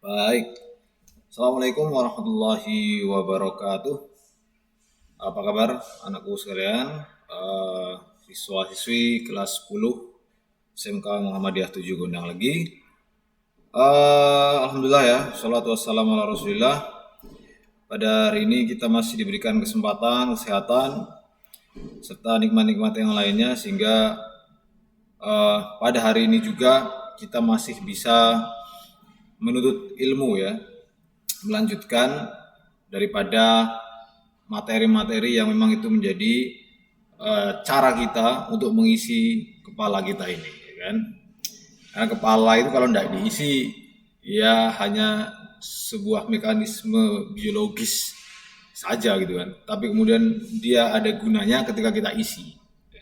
Baik, Assalamualaikum warahmatullahi wabarakatuh. Apa kabar anakku sekalian? Siswa-siswi kelas 10 SMK Muhammadiyah 7 Gondang lagi. Alhamdulillah ya, salatu wassalamu ala rasulillah. Pada hari ini kita masih diberikan kesempatan, kesehatan, serta nikmat-nikmat yang lainnya sehingga pada hari ini juga kita masih bisa menuntut ilmu ya, melanjutkan daripada materi-materi yang memang itu menjadi cara kita untuk mengisi kepala kita ini, ya kan? Karena kepala itu kalau tidak diisi, ya hanya sebuah mekanisme biologis saja gitu kan. Tapi kemudian dia ada gunanya ketika kita isi.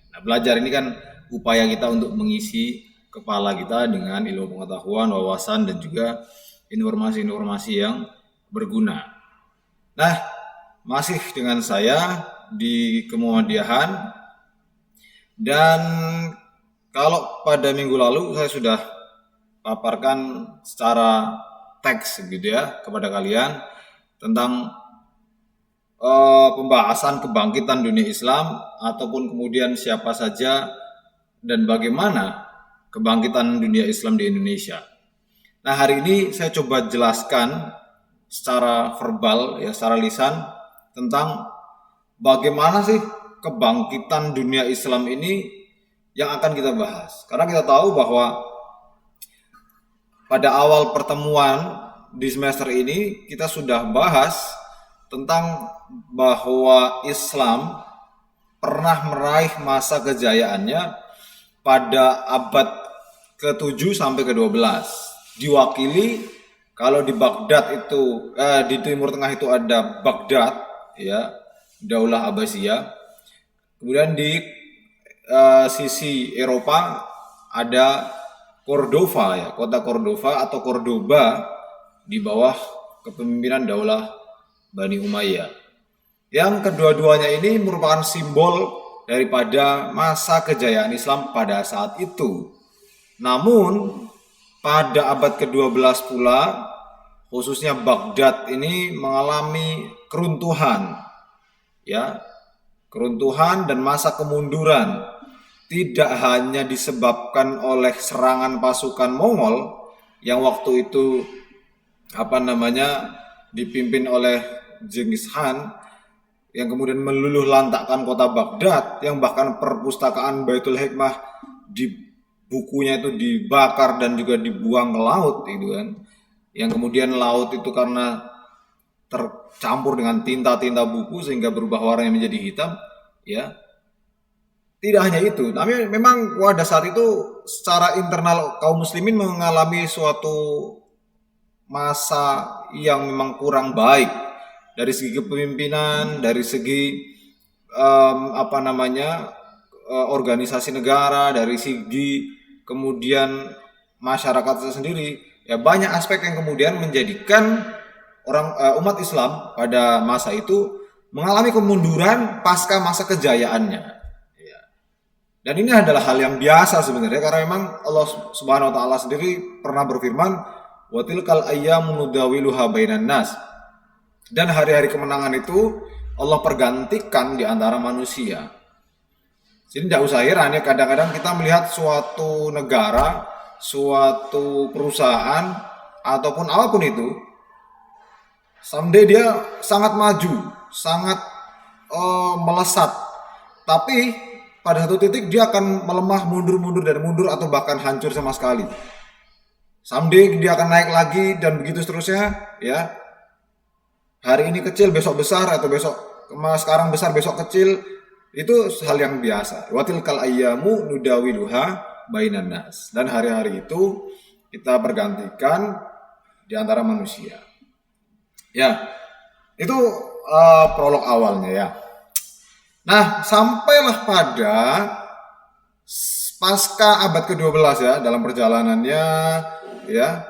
Nah, belajar ini kan upaya kita untuk mengisi kepala kita dengan ilmu pengetahuan, wawasan, dan juga informasi-informasi yang berguna. Nah, masih dengan saya di Kemuhamadiyahan, dan kalau pada minggu lalu saya sudah paparkan secara teks gitu ya kepada kalian tentang pembahasan kebangkitan dunia Islam ataupun kemudian siapa saja dan bagaimana kebangkitan dunia Islam di Indonesia. Nah, hari ini saya coba jelaskan secara verbal ya, secara lisan tentang bagaimana sih kebangkitan dunia Islam ini yang akan kita bahas. Karena kita tahu bahwa pada awal pertemuan di semester ini kita sudah bahas tentang bahwa Islam pernah meraih masa kejayaannya pada abad ke-7 sampai ke-12. Diwakili kalau di Baghdad itu di Timur Tengah itu ada Baghdad ya, Daulah Abbasiyah. Kemudian di sisi Eropa ada Cordova ya, kota Cordova atau Cordoba di bawah kepemimpinan Daulah Bani Umayyah. Yang kedua-duanya ini merupakan simbol daripada masa kejayaan Islam pada saat itu. Namun pada abad ke-12 pula, khususnya Baghdad ini mengalami keruntuhan. Ya, keruntuhan dan masa kemunduran tidak hanya disebabkan oleh serangan pasukan Mongol yang waktu itu dipimpin oleh Genghis Khan, yang kemudian meluluh lantakkan kota Baghdad, yang bahkan perpustakaan Baitul Hikmah di bukunya itu dibakar dan juga dibuang ke laut gitu kan. Yang kemudian laut itu karena tercampur dengan tinta-tinta buku sehingga berubah warnanya menjadi hitam ya. Tidak hanya itu, tapi memang pada saat itu secara internal kaum muslimin mengalami suatu masa yang memang kurang baik dari segi kepemimpinan, dari segi organisasi negara, dari segi kemudian masyarakat itu sendiri. Ya, banyak aspek yang kemudian menjadikan umat Islam pada masa itu mengalami kemunduran pasca masa kejayaannya. Ya. Dan ini adalah hal yang biasa sebenarnya, karena memang Allah Subhanahu wa taala sendiri pernah berfirman, "Wa tilkal ayyamu nudawiluha bainan nas." Dan hari-hari kemenangan itu Allah pergantikan di antara manusia. Jadi tidak usah heran ya, kadang-kadang kita melihat suatu negara, suatu perusahaan, ataupun apapun itu, someday dia sangat maju, sangat melesat. Tapi pada satu titik dia akan melemah, mundur atau bahkan hancur sama sekali. Someday dia akan naik lagi dan begitu seterusnya ya. Hari ini kecil, besok besar, atau sekarang besar, besok kecil, itu hal yang biasa. Wa tilkal ayyamu nudawiluha bainan nas. Dan hari-hari itu kita bergantikan di antara manusia. Ya, itu prolog awalnya ya. Nah, sampailah pada pasca abad ke-12 ya, dalam perjalanannya ya.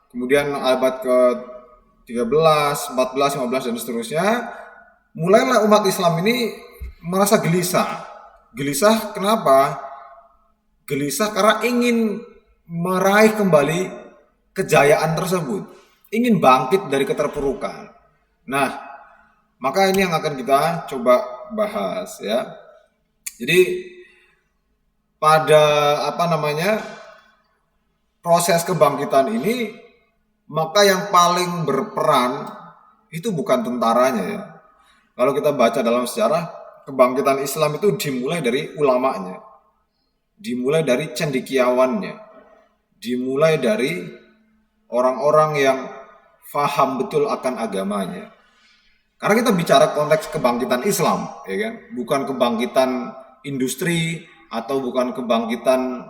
Kemudian abad ke-13, 14, 15 dan seterusnya, mulailah umat Islam ini merasa gelisah. Gelisah kenapa? Gelisah karena ingin meraih kembali kejayaan tersebut. ingin bangkit dari keterpurukan. Nah, maka ini yang akan kita coba bahas ya. Jadi pada proses kebangkitan ini, maka yang paling berperan itu bukan tentaranya ya. Kalau kita baca dalam sejarah, kebangkitan Islam itu dimulai dari ulamanya, dimulai dari cendekiawannya, dimulai dari orang-orang yang faham betul akan agamanya. Karena kita bicara konteks kebangkitan Islam, ya kan? Bukan kebangkitan industri atau bukan kebangkitan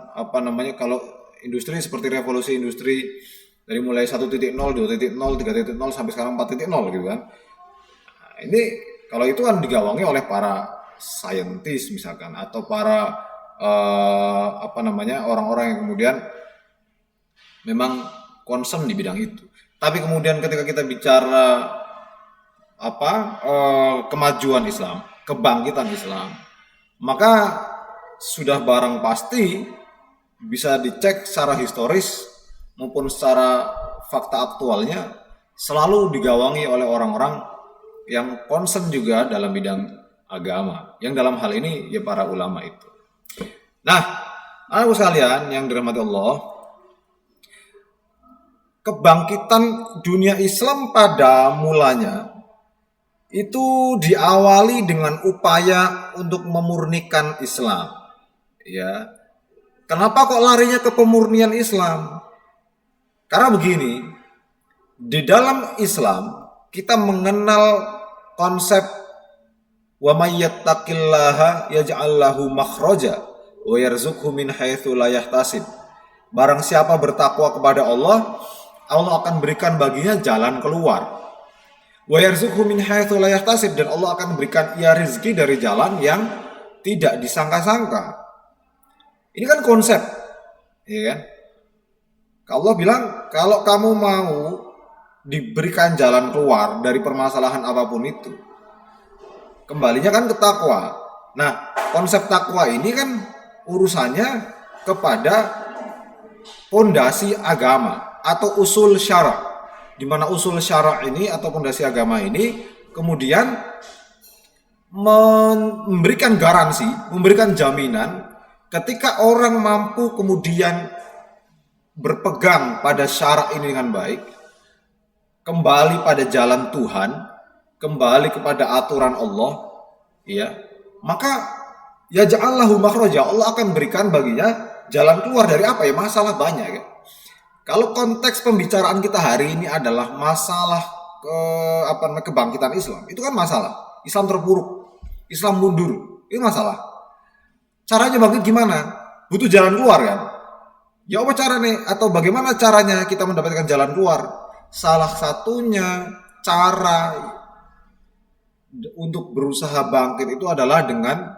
kalau industri seperti revolusi industri dari mulai 1.0, 2.0, 3.0 sampai sekarang 4.0 gitu kan. Nah, ini kalau itu kan digawangi oleh para saintis misalkan atau para orang-orang yang kemudian memang concern di bidang itu. Tapi kemudian ketika kita bicara kemajuan Islam, kebangkitan Islam, maka sudah barang pasti bisa dicek secara historis maupun secara fakta aktualnya selalu digawangi oleh orang-orang yang concern juga dalam bidang agama, yang dalam hal ini ya para ulama itu. Nah, anak sekalian yang dirahmati Allah, kebangkitan dunia Islam pada mulanya itu diawali dengan upaya untuk memurnikan Islam. Ya. Kenapa kok larinya ke pemurnian Islam? Karena begini, di dalam Islam kita mengenal konsep wa may yattaqillaha yaj'al lahu makhraja wa yarzuqhu min haitsu la yahtasib. Barang siapa bertakwa kepada Allah, Allah akan berikan baginya jalan keluar. Wa yarzuqhu min haitsu la yahtasib, dan Allah akan berikan ia rezeki dari jalan yang tidak disangka-sangka. Ini kan konsep, ya kan? Allah bilang kalau kamu mau diberikan jalan keluar dari permasalahan apapun itu, kembalinya kan ke takwa. Nah, konsep takwa ini kan urusannya kepada pondasi agama atau usul syara'. Di mana usul syara' ini atau pondasi agama ini kemudian memberikan garansi, memberikan jaminan ketika orang mampu kemudian berpegang pada syara' ini dengan baik, kembali pada jalan Tuhan, kembali kepada aturan Allah, ya, maka ya ja'allahu makhraja, Allah akan berikan baginya jalan keluar dari apa ya masalah banyak ya. Kalau konteks pembicaraan kita hari ini adalah masalah kebangkitan Islam, itu kan masalah. Islam terpuruk, Islam mundur, itu masalah. Caranya bangkit gimana? Butuh jalan keluar kan? Ya apa caranya? Atau bagaimana caranya kita mendapatkan jalan keluar? Salah satunya cara untuk berusaha bangkit itu adalah dengan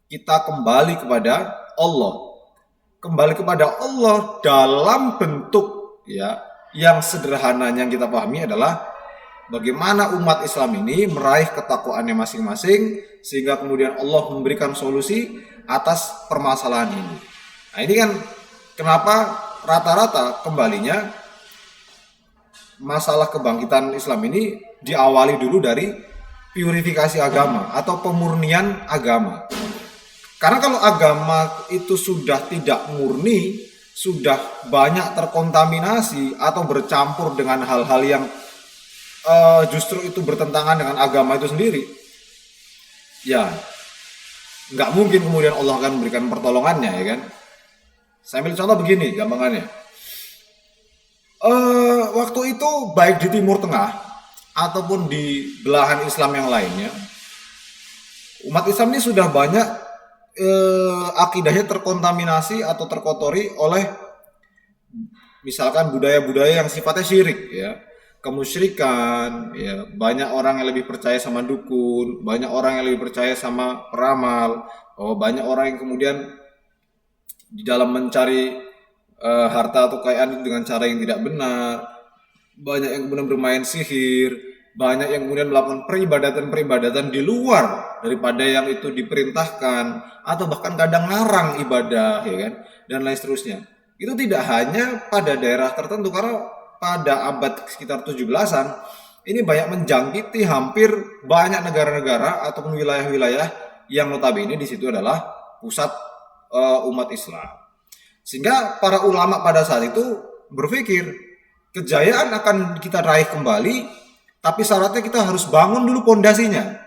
kita kembali kepada Allah. Kembali kepada Allah dalam bentuk ya yang sederhananya yang kita pahami adalah bagaimana umat Islam ini meraih ketakwaannya masing-masing sehingga kemudian Allah memberikan solusi atas permasalahan ini. Nah, ini kan kenapa rata-rata kembalinya masalah kebangkitan Islam ini diawali dulu dari purifikasi agama atau pemurnian agama. Karena kalau agama itu sudah tidak murni, sudah banyak terkontaminasi atau bercampur dengan hal-hal yang justru itu bertentangan dengan agama itu sendiri, ya nggak mungkin kemudian Allah akan memberikan pertolongannya, ya kan? Saya ambil contoh begini, gampangannya. Waktu itu baik di Timur Tengah ataupun di belahan Islam yang lainnya, umat Islam ini sudah banyak akidahnya terkontaminasi atau terkotori oleh misalkan budaya-budaya yang sifatnya syirik ya, kemusyrikan ya, banyak orang yang lebih percaya sama dukun, banyak orang yang lebih percaya sama peramal, banyak orang yang kemudian di dalam mencari harta atau kekayaan dengan cara yang tidak benar, banyak yang kemudian bermain sihir, banyak yang kemudian melakukan peribadatan-peribadatan di luar daripada yang itu diperintahkan, atau bahkan kadang larang ibadah, ya kan, dan lain seterusnya. Itu tidak hanya pada daerah tertentu, karena pada abad sekitar 17-an ini banyak menjangkiti hampir banyak negara-negara ataupun wilayah-wilayah yang notabene di situ adalah pusat umat Islam. Sehingga para ulama pada saat itu berpikir kejayaan akan kita raih kembali, tapi syaratnya kita harus bangun dulu pondasinya.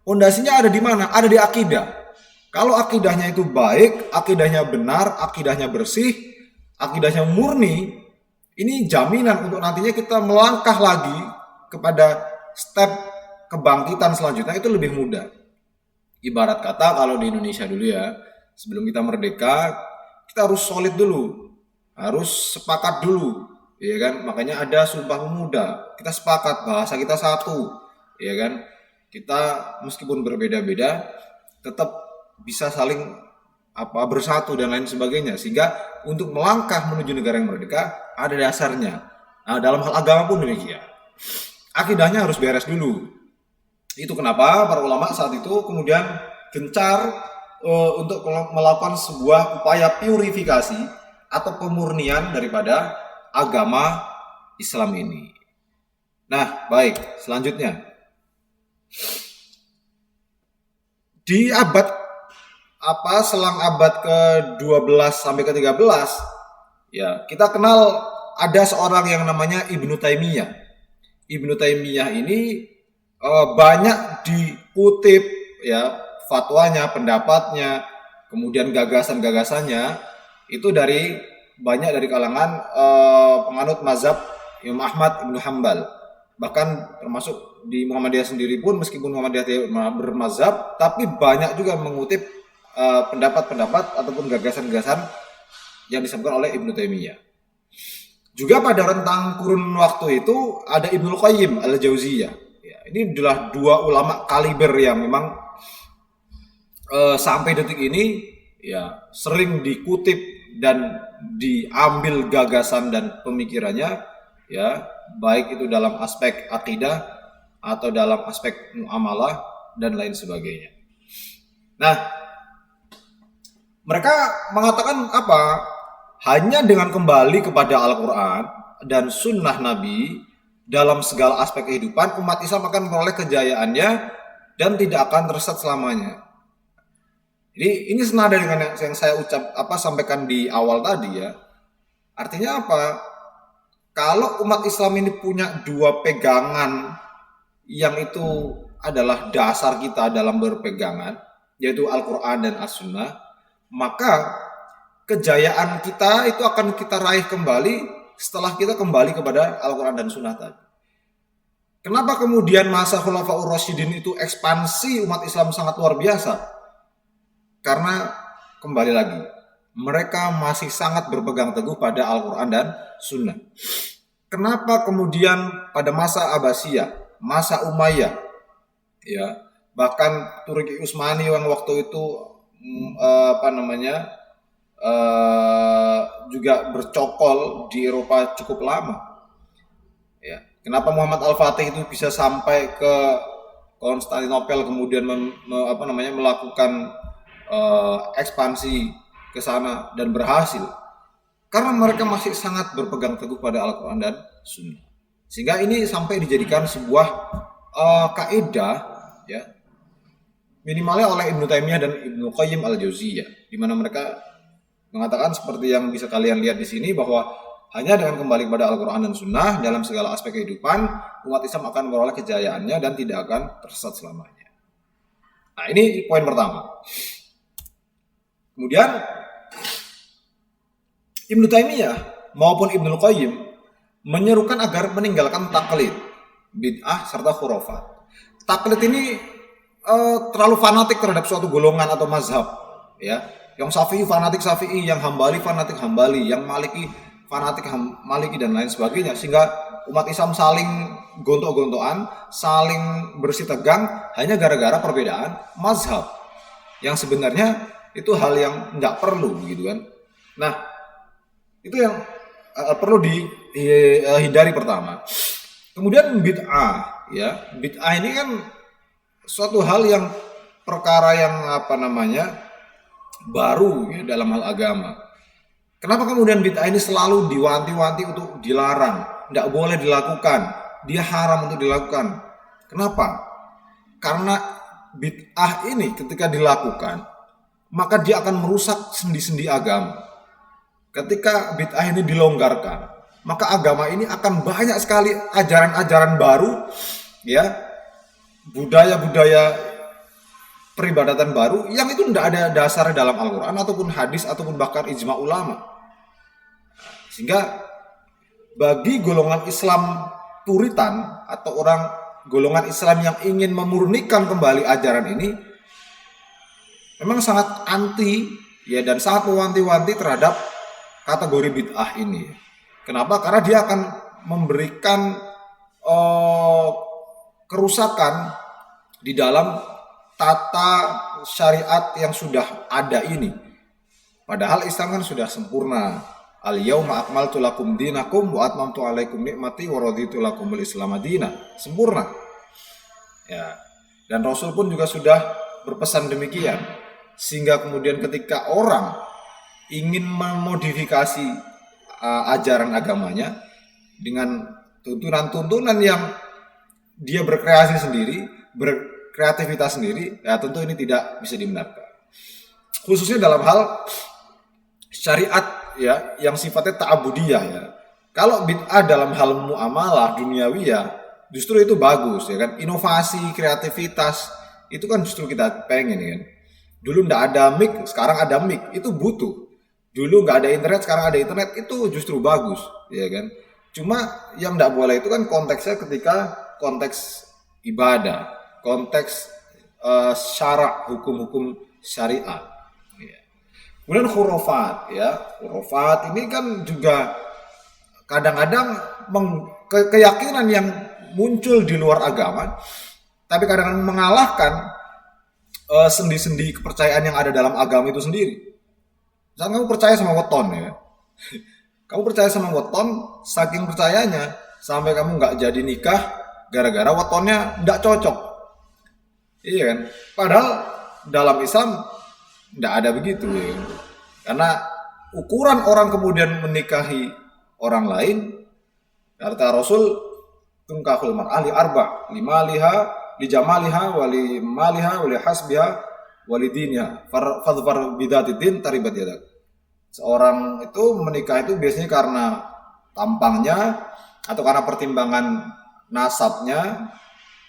Pondasinya ada di mana? Ada di akidah. Kalau akidahnya itu baik, akidahnya benar, akidahnya bersih, akidahnya murni, ini jaminan untuk nantinya kita melangkah lagi kepada step kebangkitan selanjutnya itu lebih mudah. Ibarat kata kalau di Indonesia dulu ya, sebelum kita merdeka, kita harus solid dulu, harus sepakat dulu, ya kan? Makanya ada Sumpah Pemuda, kita sepakat, bahasa kita satu, ya kan? Kita meskipun berbeda-beda, tetap bisa saling bersatu dan lain sebagainya, sehingga untuk melangkah menuju negara yang merdeka ada dasarnya. Nah, dalam hal agama pun demikian. Akidahnya harus beres dulu. Itu kenapa para ulama saat itu kemudian gencar untuk melakukan sebuah upaya purifikasi atau pemurnian daripada agama Islam ini. Nah, baik, selanjutnya. Di selang abad ke-12 sampai ke-13, ya, kita kenal ada seorang yang namanya Ibnu Taimiyah. Ibnu Taimiyah ini banyak dikutip ya fatwanya, pendapatnya, kemudian gagasan-gagasannya itu banyak dari kalangan penganut mazhab Imam Ahmad Ibnu Hambal. Bahkan termasuk di Muhammadiyah sendiri pun, meskipun Muhammadiyah bermazhab, tapi banyak juga mengutip pendapat-pendapat ataupun gagasan-gagasan yang disampaikan oleh Ibnu Taimiyah. Juga pada rentang kurun waktu itu ada Ibnu Qayyim al-Jauziyah. Ya, ini adalah dua ulama kaliber yang memang sampai detik ini ya sering dikutip dan diambil gagasan dan pemikirannya, ya, baik itu dalam aspek akidah atau dalam aspek muamalah dan lain sebagainya. Nah, mereka mengatakan apa? Hanya dengan kembali kepada Al-Quran dan Sunnah Nabi dalam segala aspek kehidupan, umat Islam akan memperoleh kejayaannya dan tidak akan tersesat selamanya. Jadi ini senada dengan yang saya sampaikan di awal tadi ya. Artinya apa? Kalau umat Islam ini punya dua pegangan yang itu adalah dasar kita dalam berpegangan, yaitu Al-Quran dan As-Sunnah, maka kejayaan kita itu akan kita raih kembali setelah kita kembali kepada Al-Quran dan Sunnah tadi. Kenapa kemudian masa Khulafaur Rasyidin itu ekspansi umat Islam sangat luar biasa? Karena kembali lagi, mereka masih sangat berpegang teguh pada Al-Quran dan Sunnah. Kenapa kemudian pada masa Abbasiyah, masa Umayyah, ya, bahkan Turki Utsmani yang waktu itu juga bercokol di Eropa cukup lama. Ya, kenapa Muhammad Al-Fatih itu bisa sampai ke Konstantinopel kemudian melakukan ekspansi ke sana dan berhasil? Karena mereka masih sangat berpegang teguh pada Al-Quran dan Sunnah. Sehingga ini sampai dijadikan sebuah kaidah, ya, minimalnya oleh Ibnu Taimiyah dan Ibnu Qayyim al-Jauziyah, di mana mereka mengatakan seperti yang bisa kalian lihat di sini, bahwa hanya dengan kembali kepada Al-Quran dan Sunnah dalam segala aspek kehidupan, umat Islam akan memperoleh kejayaannya dan tidak akan tersesat selamanya. Nah, ini poin pertama. Kemudian Ibnu Taimiyah maupun Ibnu Qayyim menyerukan agar meninggalkan taklid, bid'ah serta khurafat. Taklid ini terlalu fanatik terhadap suatu golongan atau mazhab, ya. Yang Syafi'i fanatik Syafi'i, yang Hambali fanatik Hambali, yang Maliki fanatik Maliki dan lain sebagainya, sehingga umat Islam saling gontok-gontokan, saling bersih tegang hanya gara-gara perbedaan mazhab yang sebenarnya itu hal yang nggak perlu, gitu kan. Nah, itu yang perlu dihindari pertama. Kemudian bid'ah, ya, bid'ah ini kan suatu hal yang perkara yang baru, ya, dalam hal agama. Kenapa kemudian bid'ah ini selalu diwanti-wanti untuk dilarang, tidak boleh dilakukan, dia haram untuk dilakukan. Kenapa? Karena bid'ah ini ketika dilakukan, maka dia akan merusak sendi-sendi agama. Ketika bid'ah ini dilonggarkan, maka agama ini akan banyak sekali ajaran-ajaran baru, ya, budaya-budaya peribadatan baru yang itu tidak ada dasarnya dalam Al-Quran ataupun hadis ataupun bahkan ijma ulama. Sehingga bagi golongan Islam puritan atau orang golongan Islam yang ingin memurnikan kembali ajaran ini memang sangat anti, ya, dan sangat mewanti-wanti terhadap kategori bid'ah ini. Kenapa? Karena dia akan memberikan kerusakan di dalam tata syariat yang sudah ada ini. Padahal Islam kan sudah sempurna. Al-yauma akmaltu lakum dinakum wa atmamtu alaikum nikmati wa raditu lakumul Islam madina. Sempurna. Ya. Dan Rasul pun juga sudah berpesan demikian. Sehingga kemudian ketika orang ingin memodifikasi ajaran agamanya dengan tuntunan-tuntunan yang dia berkreasi sendiri, berkreativitas sendiri, ya tentu ini tidak bisa dibenarkan. Khususnya dalam hal syariat, ya, yang sifatnya ta'abudiyah, ya. Kalau bid'ah dalam hal muamalah duniawiyah justru itu bagus, ya kan. Inovasi, kreativitas itu kan justru kita pengen, kan. Dulu nggak ada mic, sekarang ada mic, itu butuh. Dulu nggak ada internet, sekarang ada internet, itu justru bagus, ya kan. Cuma yang nggak boleh itu kan konteksnya ketika konteks ibadah, konteks syarak, hukum-hukum syariat. Ya. Kemudian khurafat, ya, khurafat ini kan juga kadang-kadang keyakinan yang muncul di luar agama, tapi kadang-kadang mengalahkan sendi-sendi kepercayaan yang ada dalam agama itu sendiri. Misalnya kamu percaya sama weton, ya. Kamu percaya sama weton, saking percayanya sampai kamu nggak jadi nikah gara-gara wetonnya nggak cocok. Iya kan? Padahal dalam Islam nggak ada begitu, ya. Karena ukuran orang kemudian menikahi orang lain, kata Rasul, tungkahul mar'ah li arba, limaliha, li jamaliha, wali maliha, wali hasbiha, wali dinnya, fadfar bidatidin taribat yadak. Seorang itu menikah itu biasanya karena tampangnya, atau karena pertimbangan nasabnya,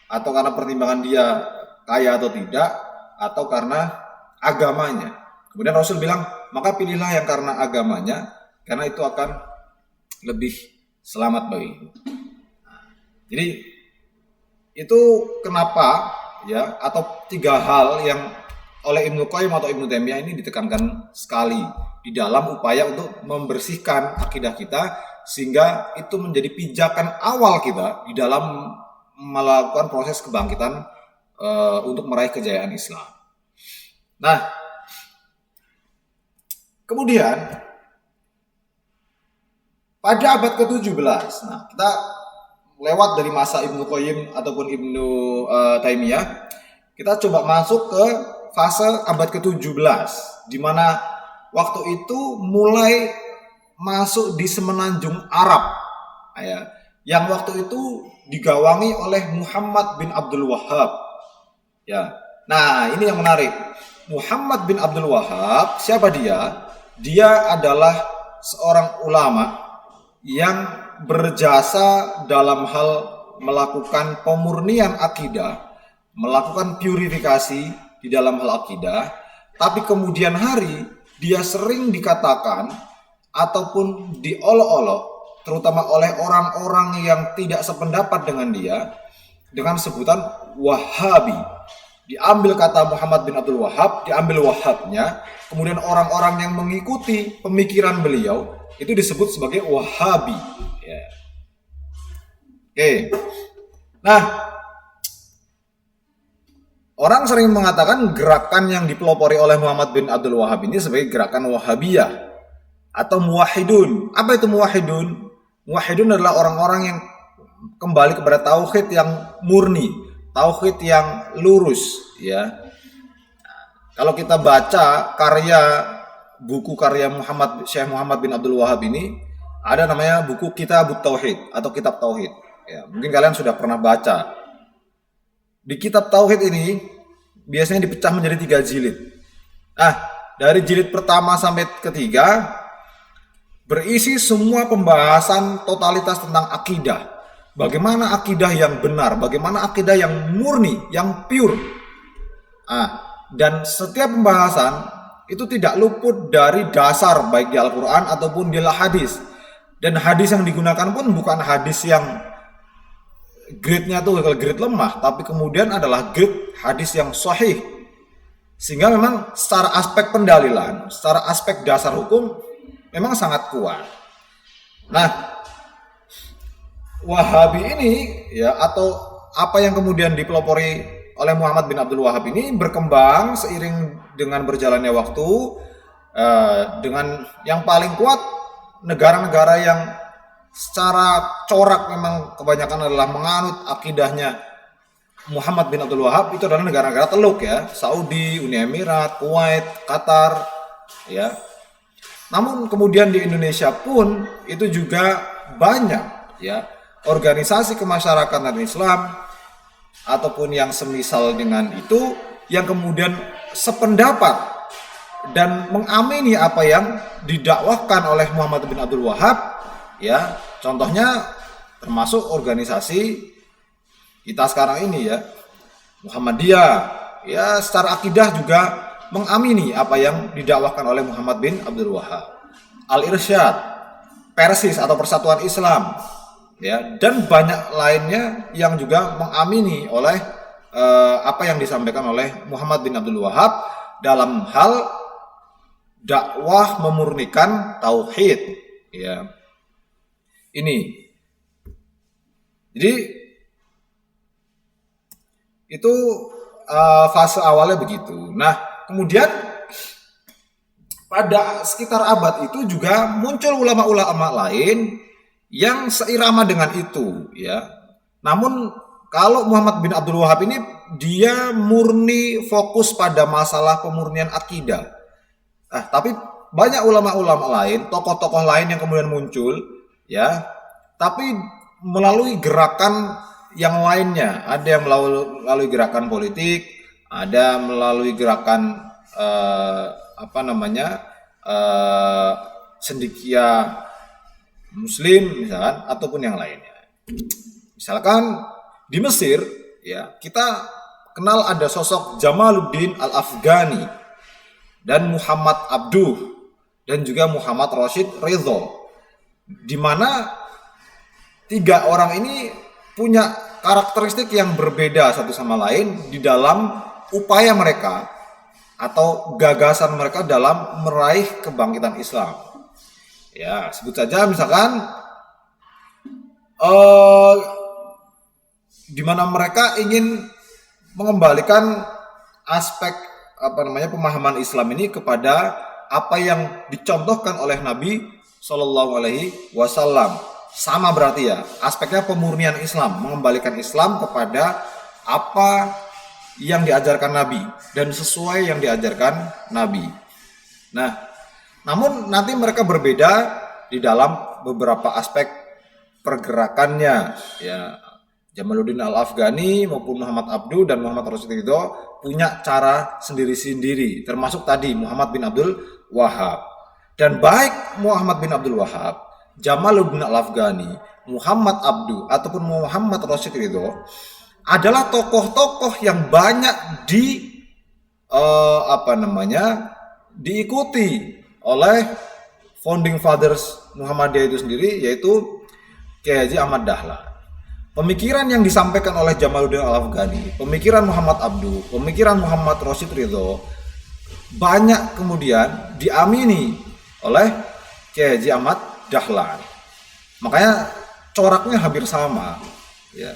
atau karena pertimbangan dia kaya atau tidak, atau karena agamanya. Kemudian Rasul bilang, maka pilihlah yang karena agamanya, karena itu akan lebih selamat bagi. Jadi itu kenapa, ya, atau 3 hal yang oleh Ibnu Qayyim atau Ibnu Taimiyah ini ditekankan sekali di dalam upaya untuk membersihkan akidah kita, sehingga itu menjadi pijakan awal kita di dalam melakukan proses kebangkitan untuk meraih kejayaan Islam. Nah, kemudian pada abad ke-17, nah kita lewat dari masa Ibnu Qayyim ataupun Ibnu Taimiyah, kita coba masuk ke fase abad ke-17, di mana waktu itu mulai masuk di semenanjung Arab, ya, yang waktu itu digawangi oleh Muhammad bin Abdul Wahhab. Ya. Nah, ini yang menarik. Muhammad bin Abdul Wahhab, siapa dia? Dia adalah seorang ulama yang berjasa dalam hal melakukan pemurnian akidah, melakukan purifikasi di dalam hal akidah, tapi kemudian hari dia sering dikatakan ataupun diolok-olok, terutama oleh orang-orang yang tidak sependapat dengan dia, dengan sebutan Wahabi. Diambil kata Muhammad bin Abdul Wahhab, diambil Wahhabnya, kemudian orang-orang yang mengikuti pemikiran beliau itu disebut sebagai Wahabi. Ya. Oke. Nah, orang sering mengatakan gerakan yang dipelopori oleh Muhammad bin Abdul Wahhab ini sebagai gerakan Wahabiyah atau Muwahhidun. Apa itu Muwahhidun? Muwahhidun adalah orang-orang yang kembali kepada tauhid yang murni, tauhid yang lurus, ya. Kalau kita baca buku karya Syekh Muhammad bin Abdul Wahhab ini, ada namanya buku Kitabut Tauhid atau Kitab Tauhid. Ya, mungkin kalian sudah pernah baca. Di Kitab Tauhid ini biasanya dipecah menjadi 3 jilid. Dari jilid pertama sampai ketiga berisi semua pembahasan totalitas tentang akidah. Bagaimana akidah yang benar, bagaimana akidah yang murni, yang pure. Dan setiap pembahasan itu tidak luput dari dasar baik di Al-Quran ataupun di hadis. Dan hadis yang digunakan pun bukan hadis yang grade-nya tuh grade lemah, tapi kemudian adalah grade hadis yang sahih. Sehingga memang secara aspek pendalilan, secara aspek dasar hukum memang sangat kuat. Nah, Wahabi ini ya, atau apa yang kemudian dipelopori oleh Muhammad bin Abdul Wahab ini berkembang seiring dengan berjalannya waktu, dengan yang paling kuat negara-negara yang secara corak memang kebanyakan adalah menganut akidahnya Muhammad bin Abdul Wahab itu adalah negara-negara Teluk ya, Saudi, Uni Emirat, Kuwait, Qatar ya. Namun kemudian di Indonesia pun itu juga banyak ya organisasi kemasyarakatan Islam ataupun yang semisal dengan itu yang kemudian sependapat dan mengamini apa yang didakwahkan oleh Muhammad bin Abdul Wahab ya. Contohnya termasuk organisasi kita sekarang ini ya, Muhammadiyah ya, secara akidah juga mengamini apa yang didakwahkan oleh Muhammad bin Abdul Wahab. Al-Irsyad, Persis atau Persatuan Islam ya, dan banyak lainnya yang juga mengamini oleh apa yang disampaikan oleh Muhammad bin Abdul Wahab dalam hal dakwah memurnikan tauhid ya. Ini jadi itu fase awalnya begitu. Nah, kemudian pada sekitar abad itu juga muncul ulama-ulama lain yang seirama dengan itu ya. Namun kalau Muhammad bin Abdul Wahab ini dia murni fokus pada masalah pemurnian akidah. Tapi banyak ulama-ulama lain, tokoh-tokoh lain yang kemudian muncul ya, tapi melalui gerakan yang lainnya. Ada yang melalui gerakan politik, ada melalui gerakan cendekia Muslim misalkan, ataupun yang lainnya. Misalkan di Mesir ya, kita kenal ada sosok Jamaluddin Al-Afghani dan Muhammad Abduh dan juga Muhammad Rashid Ridho, di mana 3 orang ini punya karakteristik yang berbeda satu sama lain di dalam upaya mereka atau gagasan mereka dalam meraih kebangkitan Islam. Ya, sebut saja misalkan di mana mereka ingin mengembalikan aspek pemahaman Islam ini kepada apa yang dicontohkan oleh Nabi Shallallahu Alaihi Wasallam. Sama berarti ya, aspeknya pemurnian Islam, mengembalikan Islam kepada apa yang diajarkan Nabi dan sesuai yang diajarkan Nabi. Nah, namun nanti mereka berbeda di dalam beberapa aspek pergerakannya ya. Jamaluddin Al-Afghani maupun Muhammad Abduh dan Muhammad Rashid Ridho punya cara sendiri-sendiri, termasuk tadi Muhammad bin Abdul Wahab. Dan baik Muhammad bin Abdul Wahab, Jamaluddin Al-Afghani, Muhammad Abduh ataupun Muhammad Rashid Ridho adalah tokoh-tokoh yang banyak diikuti oleh founding fathers Muhammadiyah itu sendiri, yaitu Kiai Haji Ahmad Dahlan. Pemikiran yang disampaikan oleh Jamaluddin Al-Afghani, pemikiran Muhammad Abduh, pemikiran Muhammad Rashid Ridho banyak kemudian diamini oleh Kiai Haji Ahmad Dahlan. Makanya coraknya hampir sama ya.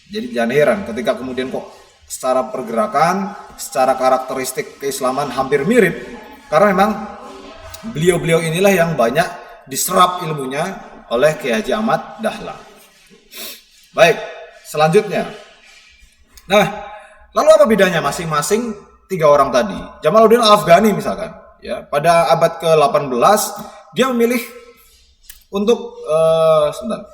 Jadi jangan heran ketika kemudian kok secara pergerakan, secara karakteristik keislaman hampir mirip, karena memang beliau-beliau inilah yang banyak diserap ilmunya oleh Kiai Haji Ahmad Dahlan. Baik, selanjutnya. Nah, lalu apa bedanya masing-masing 3 orang tadi? Jamaluddin Al-Afghani misalkan, ya, pada abad ke-18 dia memilih untuk sebentar.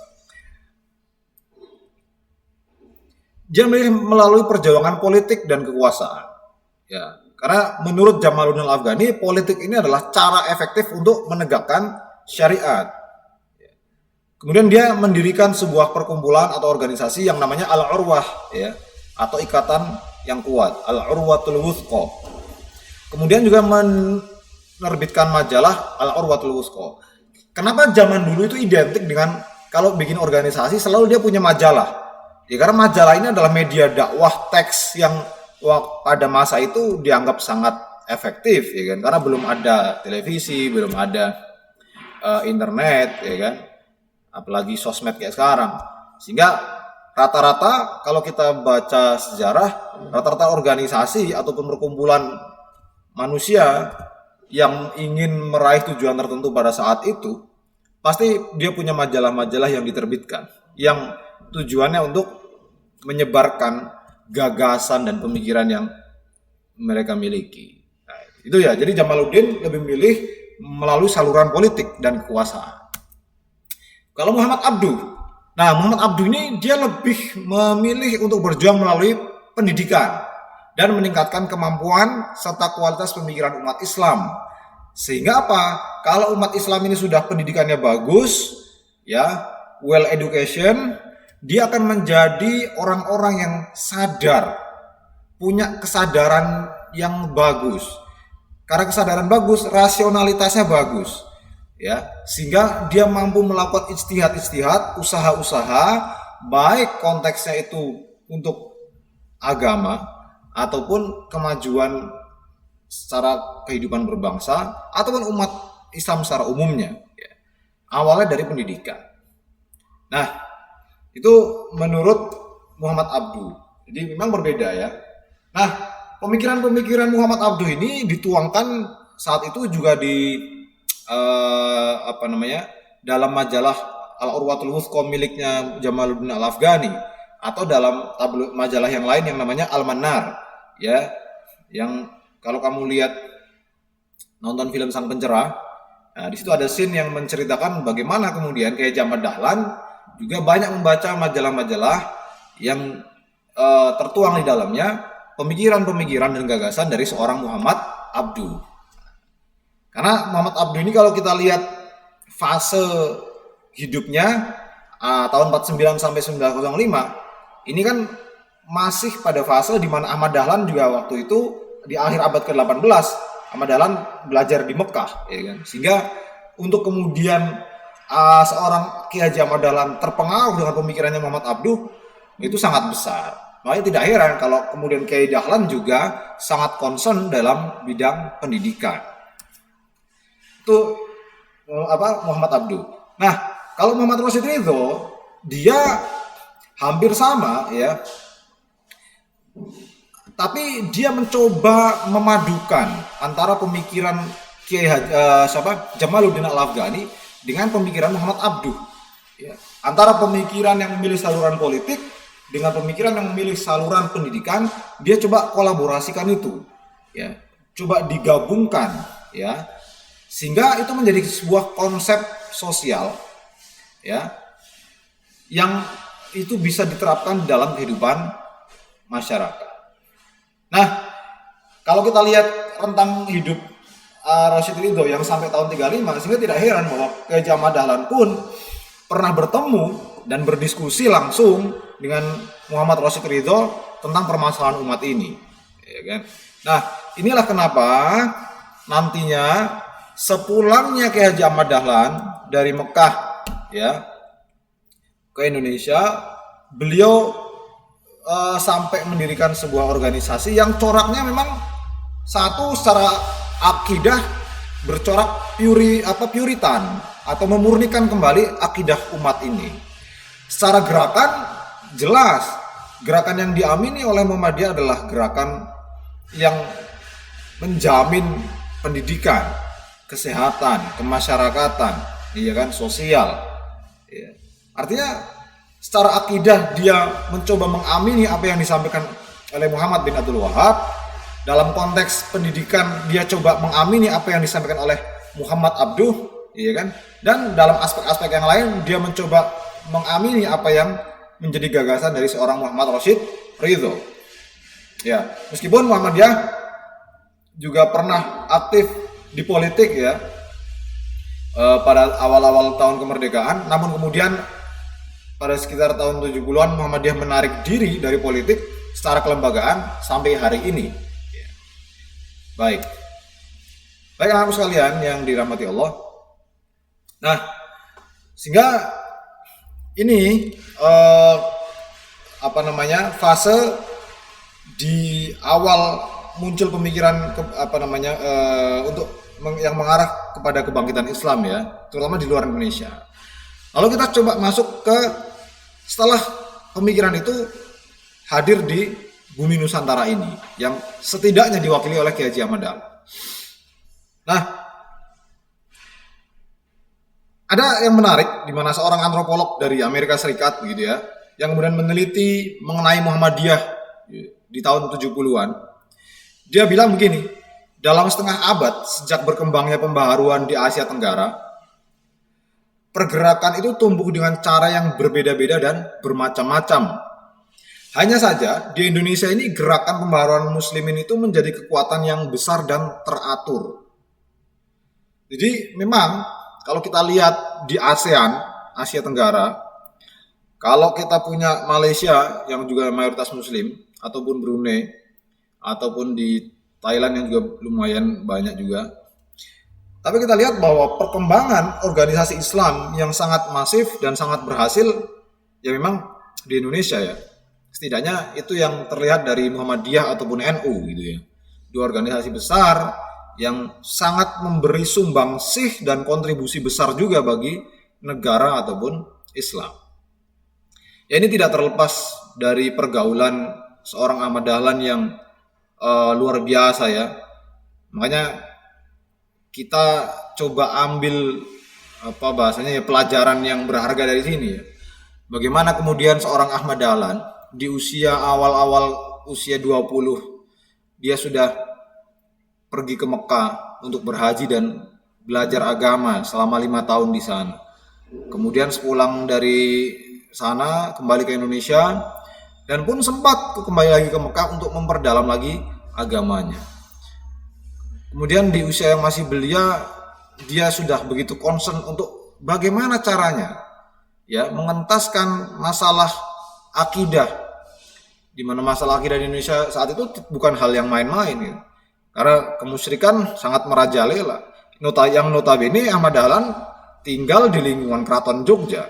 Dia memilih melalui perjuangan politik dan kekuasaan. Ya, karena menurut Jamaluddin Al-Afghani, politik ini adalah cara efektif untuk menegakkan syariat. Kemudian dia mendirikan sebuah perkumpulan atau organisasi yang namanya Al-Urwah, ya, atau ikatan yang kuat, Al-Urwatul Wuthqa. Kemudian juga menerbitkan majalah Al-Urwatul Wuthqa. Kenapa zaman dulu itu identik dengan kalau bikin organisasi selalu dia punya majalah? Ya karena majalah ini adalah media dakwah teks yang pada masa itu dianggap sangat efektif, ya kan? Karena belum ada televisi, belum ada internet, ya kan? Apalagi sosmed kayak sekarang. Sehingga rata-rata kalau kita baca sejarah, rata-rata organisasi ataupun perkumpulan manusia yang ingin meraih tujuan tertentu pada saat itu, pasti dia punya majalah-majalah yang diterbitkan, yang tujuannya untuk menyebarkan gagasan dan pemikiran yang mereka miliki. Nah, itu ya, jadi Jamaluddin lebih memilih melalui saluran politik dan kekuasaan. Kalau Muhammad Abduh, nah Muhammad Abduh ini dia lebih memilih untuk berjuang melalui pendidikan dan meningkatkan kemampuan serta kualitas pemikiran umat Islam. Sehingga apa? Kalau umat Islam ini sudah pendidikannya bagus, ya, well education, dia akan menjadi orang-orang yang sadar, punya kesadaran yang bagus. Karena kesadaran bagus, rasionalitasnya bagus. Ya, sehingga dia mampu melakukan ijtihad, usaha-usaha, baik konteksnya itu untuk agama ataupun kemajuan secara kehidupan berbangsa ataupun umat Islam secara umumnya. Ya. Awalnya dari pendidikan. Nah, itu menurut Muhammad Abduh. Jadi memang berbeda ya. Nah, pemikiran-pemikiran Muhammad Abduh ini dituangkan saat itu juga di dalam majalah Al-Urwatul Wuthqa miliknya Jamaluddin Al-Afghani atau dalam majalah yang lain yang namanya Al-Manar, ya, yang kalau kamu lihat nonton film Sang Pencerah, nah di situ ada scene yang menceritakan bagaimana kemudian Kiai Ahmad Dahlan juga banyak membaca majalah-majalah yang tertuang di dalamnya pemikiran-pemikiran dan gagasan dari seorang Muhammad Abduh. Karena Muhammad Abduh ini kalau kita lihat fase hidupnya tahun 49 sampai 905, ini kan masih pada fase di mana Ahmad Dahlan juga waktu itu di akhir abad ke-18 Ahmad Dahlan belajar di Mekah, ya kan? Sehingga untuk kemudian seorang Kiai Haji Ahmad Dahlan terpengaruh dengan pemikirannya Muhammad Abduh itu sangat besar. Makanya tidak heran kalau kemudian Kiai Dahlan juga sangat concern dalam bidang pendidikan. Itu Muhammad Abduh. Nah, kalau Muhammad Rashid Ridho dia hampir sama ya. Tapi dia mencoba memadukan antara pemikiran Kiai Jamaluddin Al-Afghani dengan pemikiran Muhammad Abduh. Ya. Antara pemikiran yang memilih saluran politik dengan pemikiran yang memilih saluran pendidikan, dia coba kolaborasikan itu. Ya. Coba digabungkan, ya. Sehingga itu menjadi sebuah konsep sosial, ya, yang itu bisa diterapkan dalam kehidupan masyarakat. Nah, kalau kita lihat rentang hidup Rashid Ridho yang sampai tahun 35, sehingga tidak heran bahwa Kiai Ahmad Dahlan pun pernah bertemu dan berdiskusi langsung dengan Muhammad Rashid Ridho tentang permasalahan umat ini, ya kan? Nah, inilah kenapa nantinya sepulangnya Kiai Haji Ahmad Dahlan dari Mekah, ya, ke Indonesia, beliau sampai mendirikan sebuah organisasi yang coraknya memang satu secara akidah bercorak puritan atau memurnikan kembali akidah umat ini. Secara gerakan jelas gerakan yang diamini oleh Muhammadiyah adalah gerakan yang menjamin pendidikan, kesehatan, kemasyarakatan, iya kan, sosial. Ya. Artinya secara akidah dia mencoba mengamini apa yang disampaikan oleh Muhammad bin Abdul Wahab. Dalam konteks pendidikan dia coba mengamini apa yang disampaikan oleh Muhammad Abduh. iya kan? Dan dalam aspek-aspek yang lain dia mencoba mengamini apa yang menjadi gagasan dari seorang Muhammad Rashid Ridho. Ya, meskipun Muhammadiyah juga pernah aktif di politik ya pada awal-awal tahun kemerdekaan, namun kemudian pada sekitar tahun 70-an Muhammadiyah menarik diri dari politik secara kelembagaan sampai hari ini. Ya. Baik anak sekalian yang dirahmati Allah. Nah, sehingga ini fase di awal muncul pemikiran untuk yang mengarah kepada kebangkitan Islam ya, terutama di luar Indonesia. Lalu kita coba masuk ke setelah pemikiran itu hadir di bumi Nusantara ini yang setidaknya diwakili oleh Kiai Haji Ahmad Dahlan. Nah, ada yang menarik di mana seorang antropolog dari Amerika Serikat begitu ya, yang kemudian meneliti mengenai Muhammadiyah di tahun 70-an. Dia bilang begini, dalam setengah abad sejak berkembangnya pembaharuan di Asia Tenggara, pergerakan itu tumbuh dengan cara yang berbeda-beda dan bermacam-macam. Hanya saja di Indonesia ini gerakan pembaharuan muslimin itu menjadi kekuatan yang besar dan teratur. Jadi memang kalau kita lihat di ASEAN, Asia Tenggara, kalau kita punya Malaysia yang juga mayoritas muslim, ataupun Brunei, ataupun di Thailand yang juga lumayan banyak juga. Tapi kita lihat bahwa perkembangan organisasi Islam yang sangat masif dan sangat berhasil, ya memang di Indonesia ya. Setidaknya itu yang terlihat dari Muhammadiyah ataupun NU gitu ya. Dua organisasi besar yang sangat memberi sumbangsih dan kontribusi besar juga bagi negara ataupun Islam. Ya ini tidak terlepas dari pergaulan seorang Ahmad Dahlan yang luar biasa ya. Makanya kita coba ambil pelajaran yang berharga dari sini ya. Bagaimana kemudian seorang Ahmad Dahlan di usia awal-awal usia 20 dia sudah pergi ke Mekah untuk berhaji dan belajar agama selama 5 tahun di sana. Kemudian sepulang dari sana kembali ke Indonesia dan pun sempat kembali lagi ke Mekah untuk memperdalam lagi agamanya. Kemudian di usia yang masih belia dia sudah begitu concern untuk bagaimana caranya ya mengentaskan masalah akidah, di mana masalah akidah di Indonesia saat itu bukan hal yang main-main ya. Karena kemusyrikan sangat merajalela. Yang notabene Ahmad Dahlan tinggal di lingkungan Keraton Jogja.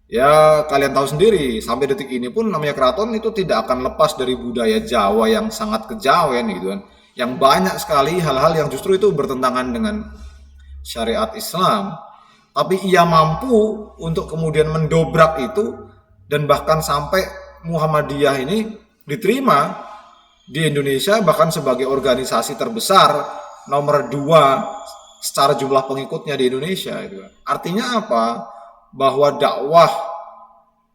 Ya kalian tahu sendiri, sampai detik ini pun namanya keraton itu tidak akan lepas dari budaya Jawa yang sangat kejawen gitu kan. Yang banyak sekali hal-hal yang justru itu bertentangan dengan syariat Islam. Tapi ia mampu untuk kemudian mendobrak itu dan bahkan sampai Muhammadiyah ini diterima di Indonesia bahkan sebagai organisasi terbesar nomor 2 secara jumlah pengikutnya di Indonesia itu. Artinya apa? Bahwa dakwah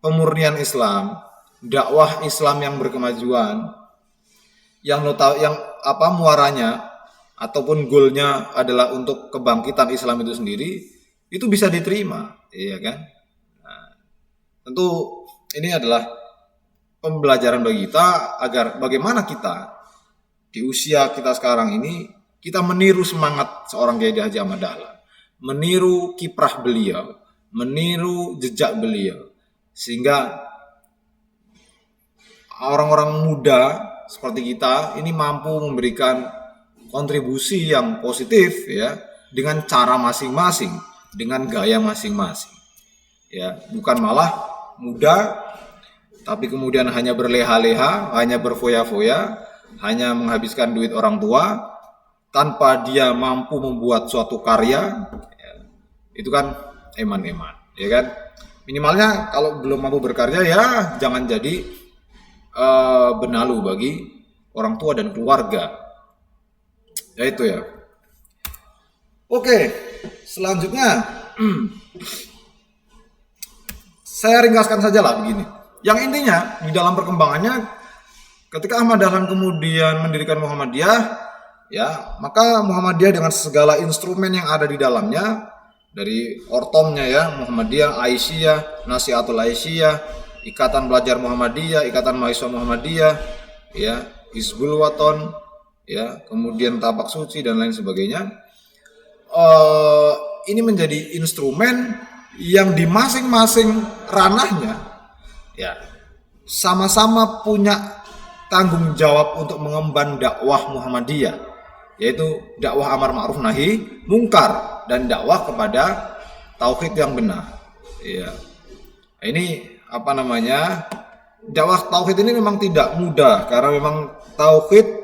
pemurnian Islam, dakwah Islam yang berkemajuan yang muaranya ataupun goalnya adalah untuk kebangkitan Islam itu sendiri, itu bisa diterima, iya kan? Nah, tentu ini adalah pembelajaran bagi kita agar bagaimana kita di usia kita sekarang ini kita meniru semangat seorang Kiai Haji Ahmad Dahlan, meniru kiprah beliau, meniru jejak beliau, sehingga orang-orang muda seperti kita ini mampu memberikan kontribusi yang positif ya dengan cara masing-masing, dengan gaya masing-masing. Ya, bukan malah muda tapi kemudian hanya berleha-leha, hanya berfoya-foya, hanya menghabiskan duit orang tua tanpa dia mampu membuat suatu karya. Ya, itu kan eman-eman, ya kan? Minimalnya kalau belum mampu berkarya ya jangan jadi benalu bagi orang tua dan keluarga. Ya itu ya. Oke, selanjutnya saya ringkaskan saja lah begini. Yang intinya di dalam perkembangannya ketika Ahmad Dahlan kemudian mendirikan Muhammadiyah, ya maka Muhammadiyah dengan segala instrumen yang ada di dalamnya dari ortomnya ya, Muhammadiyah, Aisyah, Nasihatul Aisyah, Ikatan Belajar Muhammadiyah, Ikatan Mahasiswa Muhammadiyah, ya, Hizbul Waton, ya, kemudian Tapak Suci dan lain sebagainya. Ini menjadi instrumen yang di masing-masing ranahnya, ya, sama-sama punya tanggung jawab untuk mengemban dakwah Muhammadiyah, yaitu dakwah amar ma'ruf nahi mungkar dan dakwah kepada tauhid yang benar. Ya. Ini dakwah tauhid ini memang tidak mudah karena memang tauhid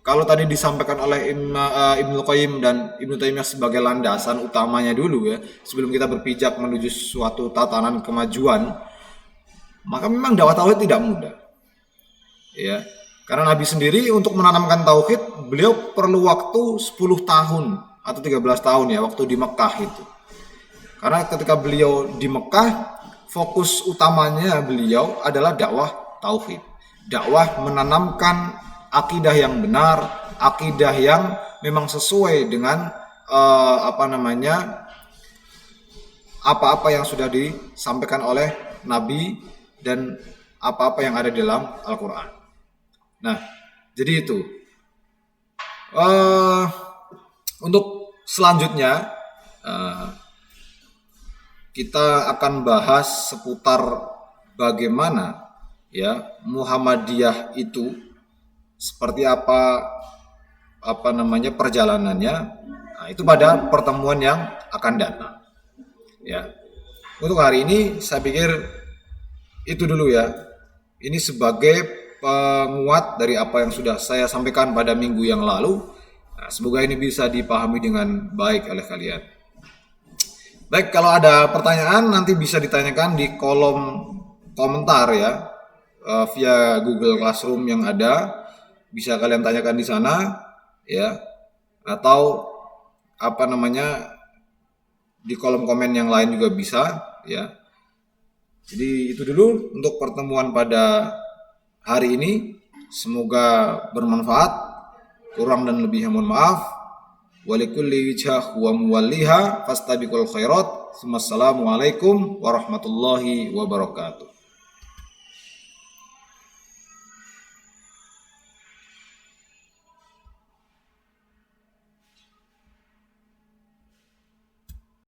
kalau tadi disampaikan oleh Ibnu Qayyim dan Ibnu Taimiyah sebagai landasan utamanya dulu ya, sebelum kita berpijak menuju suatu tatanan kemajuan, maka memang dakwah tauhid tidak mudah. Ya. Karena Nabi sendiri untuk menanamkan tauhid, beliau perlu waktu 10 tahun atau 13 tahun ya, waktu di Mekah itu. Karena ketika beliau di Mekah, fokus utamanya beliau adalah dakwah tauhid. Dakwah menanamkan akidah yang benar, akidah yang memang sesuai dengan apa-apa yang sudah disampaikan oleh Nabi dan apa-apa yang ada di dalam Al-Quran. Nah, jadi itu. Untuk selanjutnya kita akan bahas seputar bagaimana ya Muhammadiyah itu seperti apa perjalanannya. Nah, itu pada pertemuan yang akan datang. Ya. Untuk hari ini saya pikir itu dulu ya. Ini sebagai penguat dari apa yang sudah saya sampaikan pada minggu yang lalu. Nah, semoga ini bisa dipahami dengan baik oleh kalian. Baik, kalau ada pertanyaan nanti bisa ditanyakan di kolom komentar ya, via Google Classroom yang ada. Bisa kalian tanyakan di sana ya, atau di kolom komen yang lain juga bisa ya. Jadi itu dulu untuk pertemuan pada hari ini. Semoga bermanfaat. Kurang dan lebihnya mohon maaf. Walikulli wijhah wa muwalliha fastabiqul khairat. Wassalamualaikum warahmatullahi wabarakatuh.